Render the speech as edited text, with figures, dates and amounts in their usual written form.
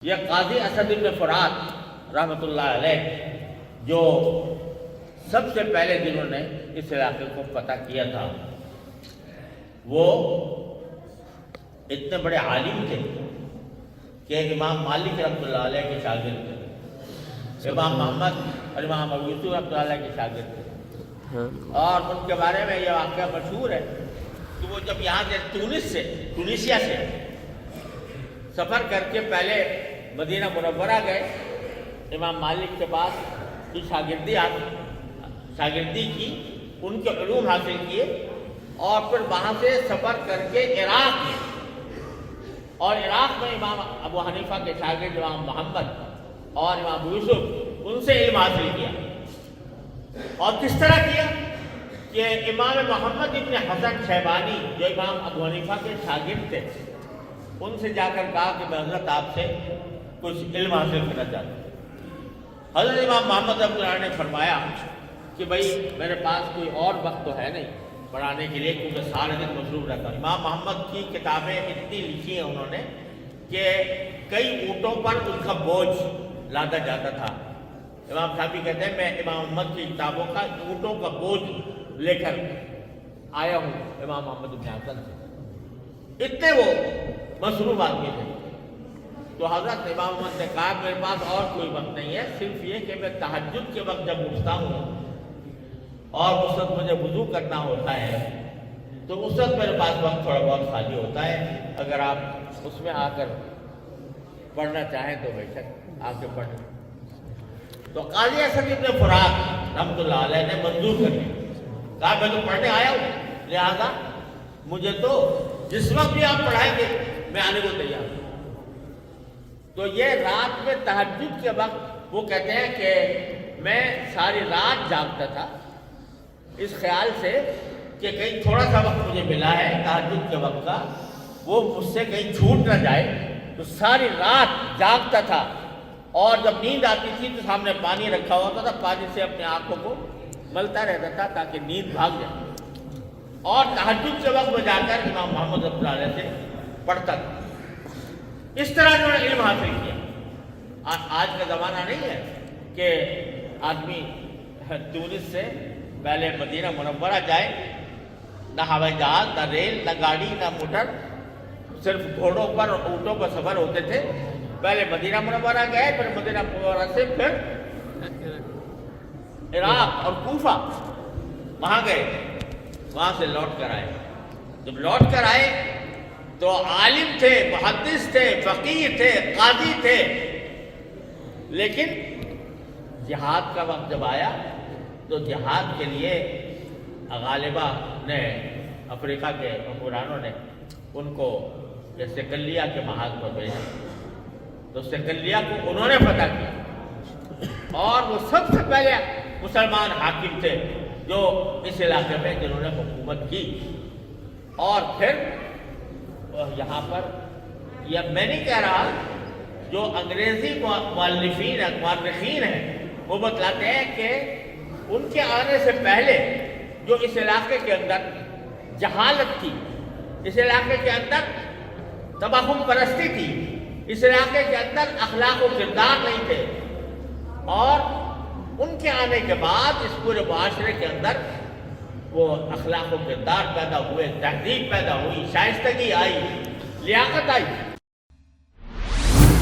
یہ قاضی اسد بن فرات رحمۃ اللہ علیہ جو سب سے پہلے جنہوں نے اس علاقے کو فتح کیا تھا، وہ اتنے بڑے عالم تھے کہ امام مالک رحمۃ اللہ علیہ کے شاگرد تھے، امام محمد اور امام ابو یوسف رحمۃ اللہ علیہ کے شاگرد تھے، اور ان کے بارے میں یہ واقعہ مشہور ہے کہ وہ جب یہاں سے ٹونیشیا سے سفر کر کے پہلے مدینہ منورہ گئے، امام مالک کے پاس کی شاگردی کی، ان کے علوم حاصل کیے، اور پھر وہاں سے سفر کر کے عراق گئے، اور عراق میں امام ابو حنیفہ کے شاگرد امام محمد اور امام ابو یوسف ان سے علم حاصل کیا۔ اور کس طرح کیا کہ امام محمد ابن حسن شیبانی جو امام ابو حنیفہ کے شاگرد تھے، ان سے جا کر کہا کہ میں حضرت آپ سے کچھ علم حاصل کرنا چاہتا ہوں۔ حضرت امام محمد رحمۃ اللہ نے فرمایا کہ بھائی میرے پاس کوئی اور وقت تو ہے نہیں پڑھانے کے لیے، کیونکہ سارے دن مصروف رہتا ہوں۔ امام محمد کی کتابیں اتنی لکھی ہیں انہوں نے کہ کئی اونٹوں پر ان کا بوجھ لادا جاتا تھا۔ امام صاحبی کہتے ہیں میں امام محمد کی کتابوں کا اونٹوں کا بوجھ لے کر آیا ہوں امام محمد بن حسن سے، اتنے وہ مصروف آدمی تھے۔ تو حضرت امام محمد نے کہا میرے پاس اور کوئی وقت نہیں ہے، صرف یہ کہ میں تہجد کے وقت جب اٹھتا ہوں اور اس وقت مجھے وضو کرنا ہوتا ہے تو اس وقت میرے پاس وقت تھوڑا بہت خالی ہوتا ہے، اگر آپ اس میں آ کر پڑھنا چاہیں تو بے شک آ کے پڑھیں۔ تو قاضی اسد بن فرات رحمۃ اللہ علیہ نے منظور کر دیا، کہا میں تو پڑھنے آیا ہوں، لہذا مجھے تو جس وقت بھی آپ پڑھائیں گے میں آنے کو تیار ہوں۔ تو یہ رات میں تہجد کے وقت وہ کہتے ہیں کہ میں ساری رات جاگتا تھا اس خیال سے کہ کہیں تھوڑا سا وقت مجھے ملا ہے تہجد کے وقت کا، وہ مجھ سے کہیں چھوٹ نہ جائے، تو ساری رات جاگتا تھا، اور جب نیند آتی تھی تو سامنے پانی رکھا ہوتا تھا، پانی سے اپنے آنکھوں کو ملتا رہتا تھا تاکہ نیند بھاگ جائے، اور تہجد کے وقت میں جا کر امام محمد رحمۃ اللہ علیہ سے پڑھتا تھا۔ اس طرح انہوں نے علم حاصل کیا۔ آج کا زمانہ نہیں ہے کہ آدمی تونس سے پہلے مدینہ منورہ جائے، نہ ہوائی جہاز، نہ ریل، نہ گاڑی، نہ موٹر، صرف گھوڑوں پر اور اونٹوں پر سفر ہوتے تھے۔ پہلے مدینہ منورہ گئے، پھر مدینہ منورہ سے پھر عراق اور کوفہ وہاں گئے، وہاں سے لوٹ کر آئے۔ جب لوٹ کر آئے تو عالم تھے، محدث تھے، فقیہ تھے، قاضی تھے، لیکن جہاد کا وقت جب آیا تو جہاد کے لیے غالبہ نے، افریقہ کے حکمرانوں نے ان کو سکلیہ کے محاذ پر بھیجا، تو سکلیہ کو انہوں نے فتح کیا، اور وہ سب سے پہلے مسلمان حاکم تھے جو اس علاقے میں جنہوں نے حکومت کی۔ اور پھر یہاں پر یہ میں نہیں کہہ رہا، جو انگریزی مورخین ہیں وہ بتلاتے ہیں کہ ان کے آنے سے پہلے جو اس علاقے کے اندر جہالت تھی، اس علاقے کے اندر تباہم پرستی تھی، اس علاقے کے اندر اخلاق و کردار نہیں تھے، اور ان کے آنے کے بعد اس پورے معاشرے کے اندر وہ اخلاق و کردار پیدا ہوئے، تہذیب پیدا ہوئی، شائستگی آئی، لیاقت آئی۔